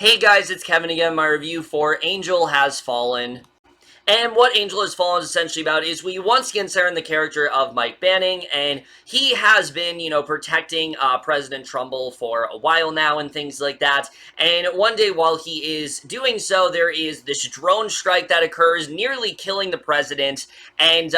Hey guys, it's Kevin again, my review for Angel Has Fallen. And what Angel Has Fallen is essentially about is we once again center in the character of Mike Banning, and he has been, protecting President Trumbull for a while now and things like that. And one day while he is doing so, there is this drone strike that occurs, nearly killing the president. And,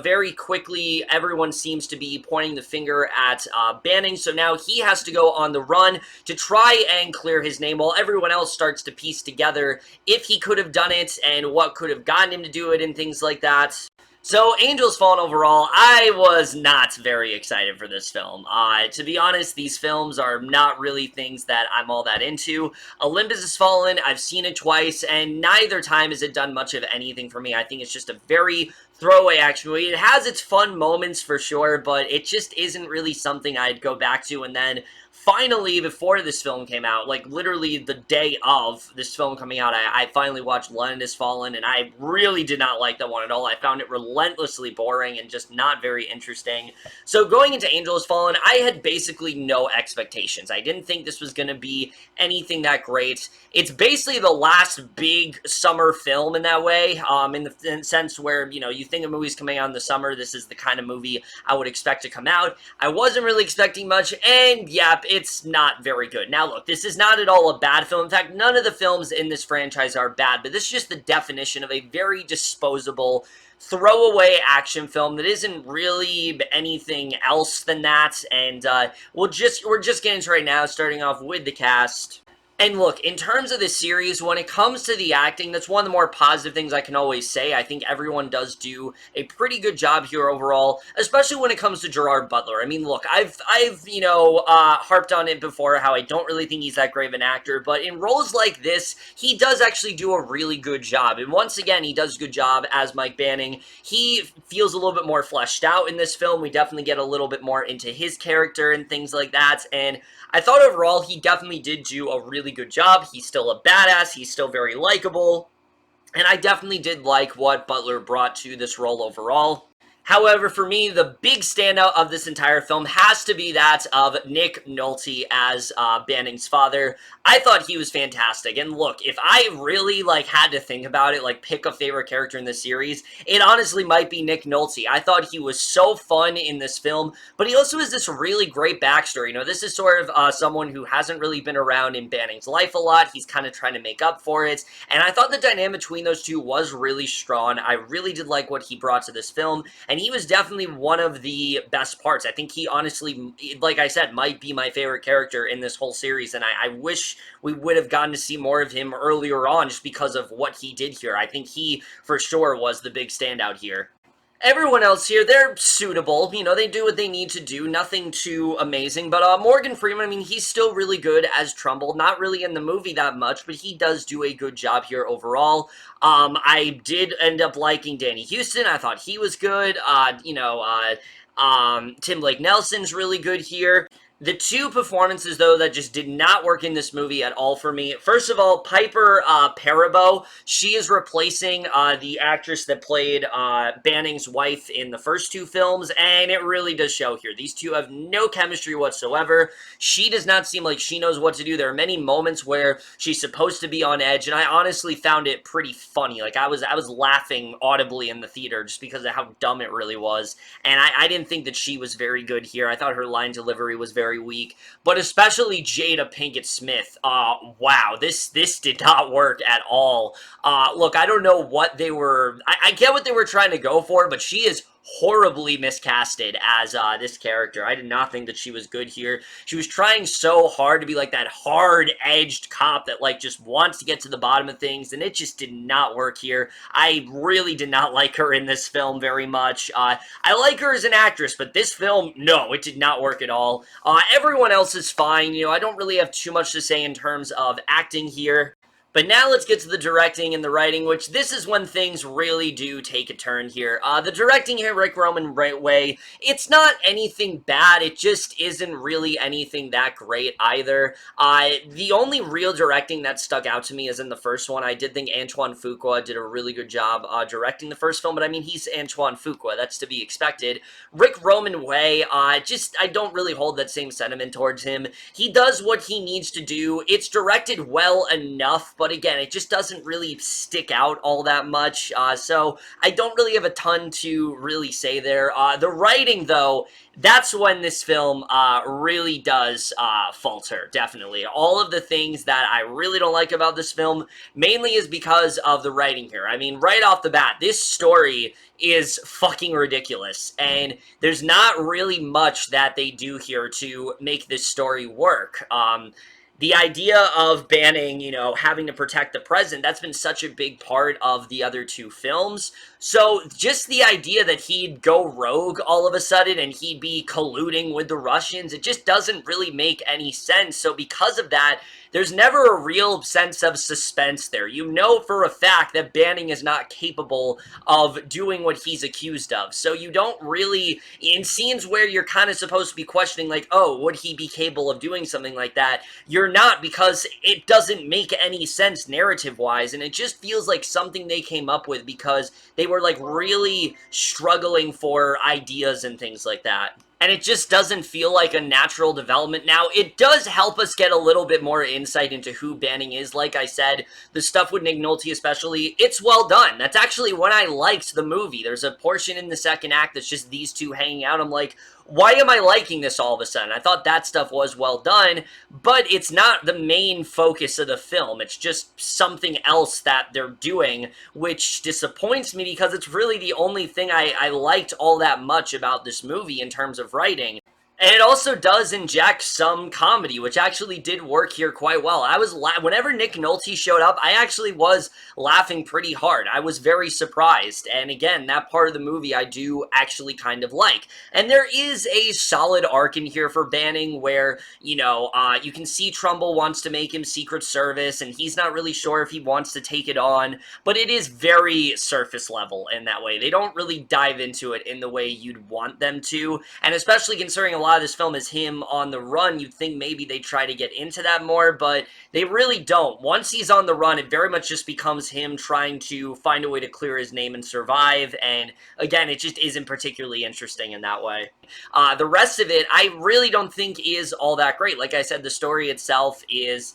very quickly, everyone seems to be pointing the finger at Banning. So now he has to go on the run to try and clear his name while everyone else starts to piece together if he could have done it and what could have gotten him to do it and things like that. So, Angel's Fallen overall, I was not very excited for this film. To be honest, these films are not really things that I'm all that into. Olympus Has Fallen, I've seen it twice, and neither time has it done much of anything for me. I think it's just a very throwaway action movie. It has its fun moments for sure, but it just isn't really something I'd go back to. And then finally, before this film came out, like literally the day of this film coming out, I finally watched London Has Fallen, and I really did not like that one at all. I found it relentlessly boring and just not very interesting. So going into Angel Has Fallen, I had basically no expectations. I didn't think this was going to be anything that great. It's basically the last big summer film in that way, in the sense where, you think of movies coming out in the summer, this is the kind of movie I would expect to come out. I wasn't really expecting much, and yep, it's not very good. Now look, this is not at all a bad film. In fact, none of the films in this franchise are bad, but this is just the definition of a very disposable, throwaway action film that isn't really anything else than that, and we're just getting into it right now, starting off with the cast. And look, in terms of this series, when it comes to the acting, that's one of the more positive things I can always say. I think everyone does do a pretty good job here overall, especially when it comes to Gerard Butler. I mean, look, I've harped on it before, how I don't really think he's that great of an actor, but in roles like this, he does actually do a really good job. And once again, he does a good job as Mike Banning. He feels a little bit more fleshed out in this film. We definitely get a little bit more into his character and things like that, and I thought overall he definitely did do a really good job. He's still a badass, he's still very likable, and I definitely did like what Butler brought to this role overall. However, for me, the big standout of this entire film has to be that of Nick Nolte as Banning's father. I thought he was fantastic. And look, if I really had to think about it, pick a favorite character in the series, it honestly might be Nick Nolte. I thought he was so fun in this film, but he also has this really great backstory. This is sort of someone who hasn't really been around in Banning's life a lot. He's kind of trying to make up for it. And I thought the dynamic between those two was really strong. I really did like what he brought to this film, and he was definitely one of the best parts. I think he honestly, like I said, might be my favorite character in this whole series, and I wish we would have gotten to see more of him earlier on just because of what he did here. I think he, for sure, was the big standout here. Everyone else here, they're suitable. They do what they need to do. Nothing too amazing. But Morgan Freeman, I mean, he's still really good as Trumbull. Not really in the movie that much, but he does do a good job here overall. I did end up liking Danny Huston. I thought he was good. Tim Blake Nelson's really good here. The two performances, though, that just did not work in this movie at all for me. First of all, Piper Perabo, she is replacing the actress that played Banning's wife in the first two films, and it really does show here. These two have no chemistry whatsoever. She does not seem like she knows what to do. There are many moments where she's supposed to be on edge, and I honestly found it pretty funny. I was laughing audibly in the theater just because of how dumb it really was, and I didn't think that she was very good here. I thought her line delivery was very weak, but especially Jada Pinkett Smith. Wow, this did not work at all. Look, I don't know what they were, I get what they were trying to go for, but she is horribly miscasted as this character. I did not think that she was good here. She was trying so hard to be that hard-edged cop that just wants to get to the bottom of things, and it just did not work here. I really did not like her in this film very much. I like her as an actress, but this film, no, it did not work at all. Everyone else is fine. I don't really have too much to say in terms of acting here. But now let's get to the directing and the writing, which this is when things really do take a turn here. The directing here, Rick Roman right way, it's not anything bad. It just isn't really anything that great either. The only real directing that stuck out to me is in the first one. I did think Antoine Fuqua did a really good job directing the first film, but I mean, he's Antoine Fuqua. That's to be expected. Rick Roman way, I don't really hold that same sentiment towards him. He does what he needs to do. It's directed well enough, but again, it just doesn't really stick out all that much, so I don't really have a ton to really say there. The writing, though, that's when this film really does falter, definitely. All of the things that I really don't like about this film mainly is because of the writing here. I mean, right off the bat, this story is fucking ridiculous, and there's not really much that they do here to make this story work. The idea of banning, having to protect the president, that's been such a big part of the other two films. So just the idea that he'd go rogue all of a sudden and he'd be colluding with the Russians, it just doesn't really make any sense. So because of that, there's never a real sense of suspense there. You know for a fact that Banning is not capable of doing what he's accused of. So you don't really, in scenes where you're kind of supposed to be questioning, like, oh, would he be capable of doing something like that? You're not, because it doesn't make any sense narrative-wise, and it just feels like something they came up with because they were, like, really struggling for ideas and things like that. And it just doesn't feel like a natural development. Now, it does help us get a little bit more insight into who Banning is. Like I said, the stuff with Nick Nolte especially, it's well done. That's actually when I liked the movie. There's a portion in the second act that's just these two hanging out. I'm like, why am I liking this all of a sudden? I thought that stuff was well done, but it's not the main focus of the film. It's just something else that they're doing, which disappoints me because it's really the only thing I liked all that much about this movie in terms of writing. And it also does inject some comedy, which actually did work here quite well. I was whenever Nick Nolte showed up, I actually was laughing pretty hard. I was very surprised. And again, that part of the movie I do actually kind of like. And there is a solid arc in here for Banning where, you can see Trumbull wants to make him Secret Service, and he's not really sure if he wants to take it on. But it is very surface level in that way. They don't really dive into it in the way you'd want them to. And especially considering a lot of this film is him on the run, you'd think maybe they try to get into that more, but they really don't. Once he's on the run, it very much just becomes him trying to find a way to clear his name and survive, and again, it just isn't particularly interesting in that way. The rest of it, I really don't think is all that great. Like I said, the story itself is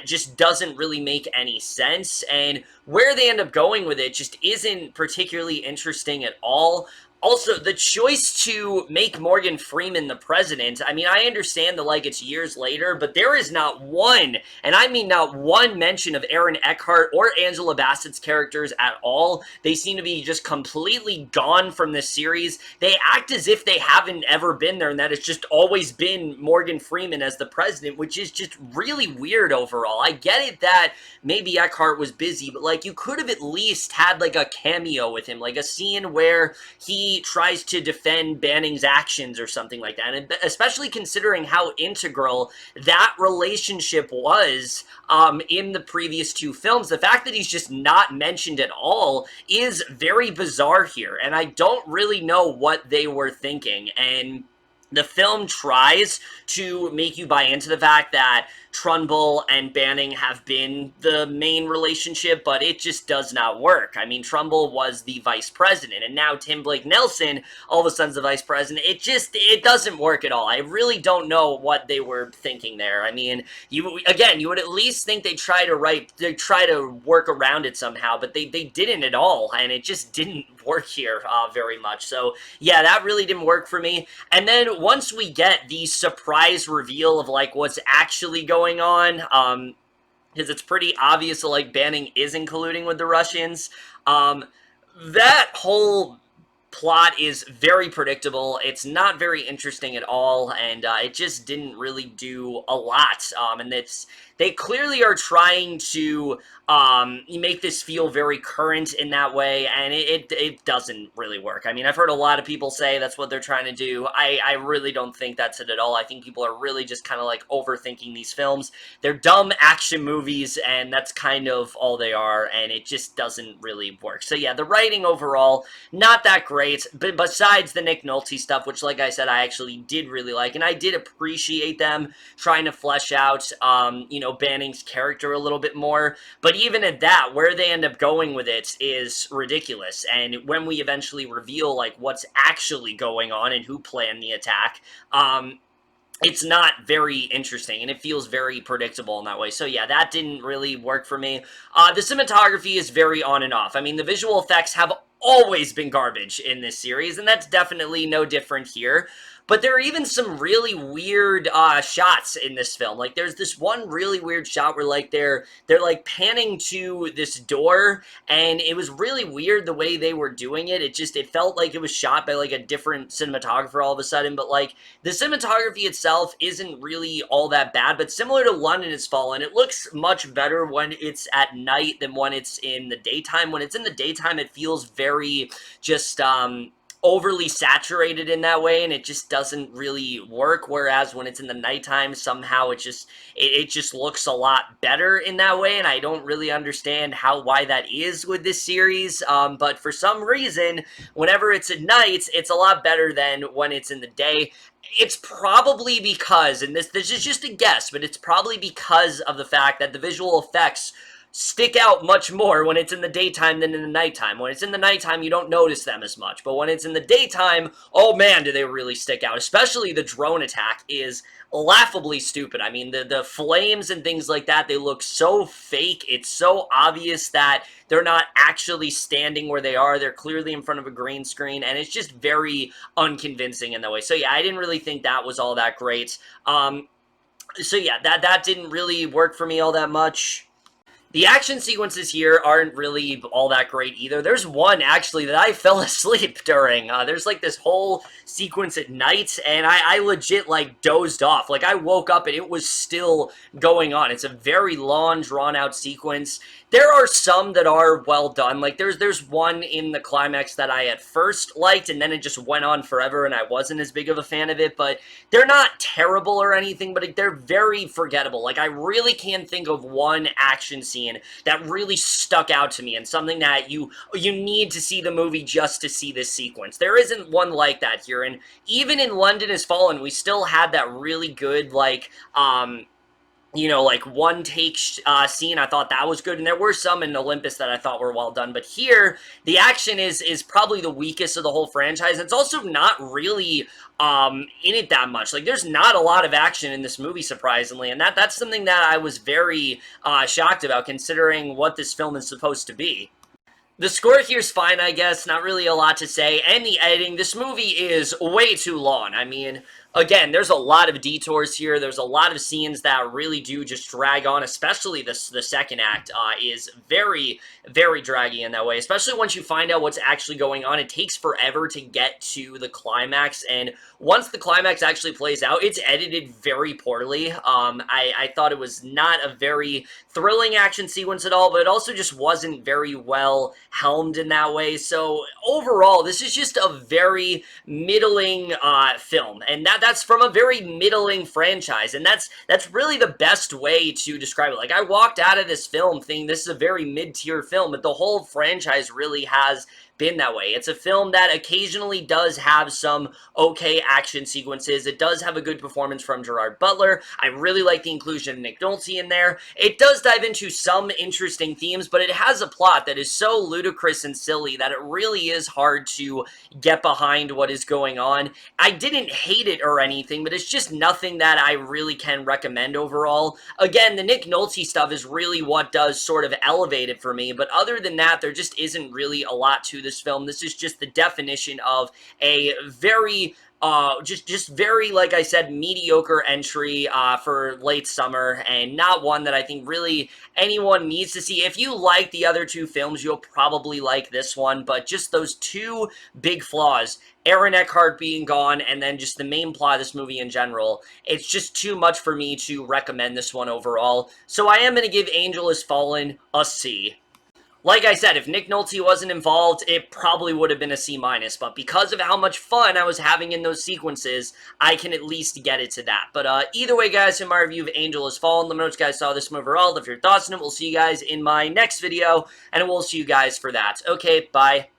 just doesn't really make any sense, and where they end up going with it just isn't particularly interesting at all. Also, the choice to make Morgan Freeman the president, I mean, I understand that, like, it's years later, but there is not one, and I mean not one mention of Aaron Eckhart or Angela Bassett's characters at all. They seem to be just completely gone from this series. They act as if they haven't ever been there, and that it's just always been Morgan Freeman as the president, which is just really weird overall. I get it that maybe Eckhart was busy, but, like, you could have at least had, like, a cameo with him, like a scene where he tries to defend Banning's actions or something like that, and especially considering how integral that relationship was in the previous two films. The fact that he's just not mentioned at all is very bizarre here, and I don't really know what they were thinking. And the film tries to make you buy into the fact that Trumbull and Banning have been the main relationship, but it just does not work. I mean, Trumbull was the vice president, and now Tim Blake Nelson all of a sudden is the vice president. It doesn't work at all. I really don't know what they were thinking there. I mean, you would at least think they try to work around it somehow, but they didn't at all, and it just didn't work here very much. So yeah, that really didn't work for me. And then once we get the surprise reveal of like what's actually going on, because it's pretty obvious that like Banning isn't colluding with the Russians, that whole plot is very predictable. It's not very interesting at all, and it just didn't really do a lot. And they clearly are trying to make this feel very current in that way, and it doesn't really work. I mean, I've heard a lot of people say that's what they're trying to do. I really don't think that's it at all. I think people are really just kind of like overthinking these films. They're dumb action movies, and that's kind of all they are, and it just doesn't really work. So yeah, the writing overall, not that great, but besides the Nick Nolte stuff, which like I said, I actually did really like, and I did appreciate them trying to flesh out, Banning's character a little bit more, but even at that, where they end up going with it is ridiculous, and when we eventually reveal, like, what's actually going on and who planned the attack, it's not very interesting, and it feels very predictable in that way. So yeah, that didn't really work for me. The cinematography is very on and off. I mean, the visual effects have always been garbage in this series, and that's definitely no different here. But there are even some really weird shots in this film. Like, there's this one really weird shot where, like, they're like panning to this door, and it was really weird the way they were doing it. It felt like it was shot by like a different cinematographer all of a sudden. But like, the cinematography itself isn't really all that bad. But similar to London Has Fallen, it looks much better when it's at night than when it's in the daytime. When it's in the daytime, it feels very just overly saturated in that way, and it just doesn't really work, whereas when it's in the nighttime, somehow it just looks a lot better in that way, and I don't really understand why that is with this series, but for some reason, whenever it's at night, it's a lot better than when it's in the day. It's probably because, and this is just a guess, but it's probably because of the fact that the visual effects stick out much more when it's in the daytime than in the nighttime. When it's in the nighttime, you don't notice them as much, but when it's in the daytime, oh man, do they really stick out. Especially the drone attack is laughably stupid. I mean, the flames and things like that, they look so fake. It's so obvious that they're not actually standing where they are. They're clearly in front of a green screen, and it's just very unconvincing in that way. So yeah, I didn't really think that was all that great. So yeah, that didn't really work for me all that much. The action sequences here aren't really all that great either. There's one, actually, that I fell asleep during. There's, like, this whole sequence at night, and I legit, like, dozed off. Like, I woke up and it was still going on. It's a very long, drawn-out sequence. There are some that are well done. Like, there's one in the climax that I at first liked, and then it just went on forever, and I wasn't as big of a fan of it, but they're not terrible or anything, but they're very forgettable. Like, I really can't think of one action scene that really stuck out to me and something that you need to see the movie just to see this sequence. There isn't one like that here, and even in London Has Fallen, we still had that really good, like, like one take scene. I thought that was good, and there were some in Olympus that I thought were well done, but here the action is probably the weakest of the whole franchise. It's also not really in it that much. Like, there's not a lot of action in this movie, surprisingly, and that's something that I was very shocked about, considering what this film is supposed to be. The score here's fine, I guess, not really a lot to say, and the editing. This movie is way too long. I mean, again, there's a lot of detours here. There's a lot of scenes that really do just drag on, especially the second act is very, very draggy in that way, especially once you find out what's actually going on. It takes forever to get to the climax, and once the climax actually plays out, it's edited very poorly. I thought it was not a very thrilling action sequence at all, but it also just wasn't very well helmed in that way. So overall, this is just a very middling film, and that's from a very middling franchise, and that's really the best way to describe it. Like, I walked out of this film thinking this is a very mid-tier film, but the whole franchise really has been that way. It's a film that occasionally does have some okay action sequences. It does have a good performance from Gerard Butler. I really like the inclusion of Nick Nolte in there. It does dive into some interesting themes, but it has a plot that is so ludicrous and silly that it really is hard to get behind what is going on. I didn't hate it or anything, but it's just nothing that I really can recommend overall. Again, the Nick Nolte stuff is really what does sort of elevate it for me, but other than that, there just isn't really a lot to this this film. This is just the definition of a very just very, like I said, mediocre entry for late summer, and not one that I think really anyone needs to see. If you like the other two films, you'll probably like this one, but just those two big flaws, Aaron Eckhart being gone, and then just the main plot of this movie in general, it's just too much for me to recommend this one overall. So I am going to give Angel Has Fallen a C. Like I said, if Nick Nolte wasn't involved, it probably would have been a C-, but because of how much fun I was having in those sequences, I can at least get it to that. But either way, guys, in my review of Angel Has Fallen, let me know what you guys saw this movie overall. If your thoughts on it, we'll see you guys in my next video, and we'll see you guys for that. Okay, bye.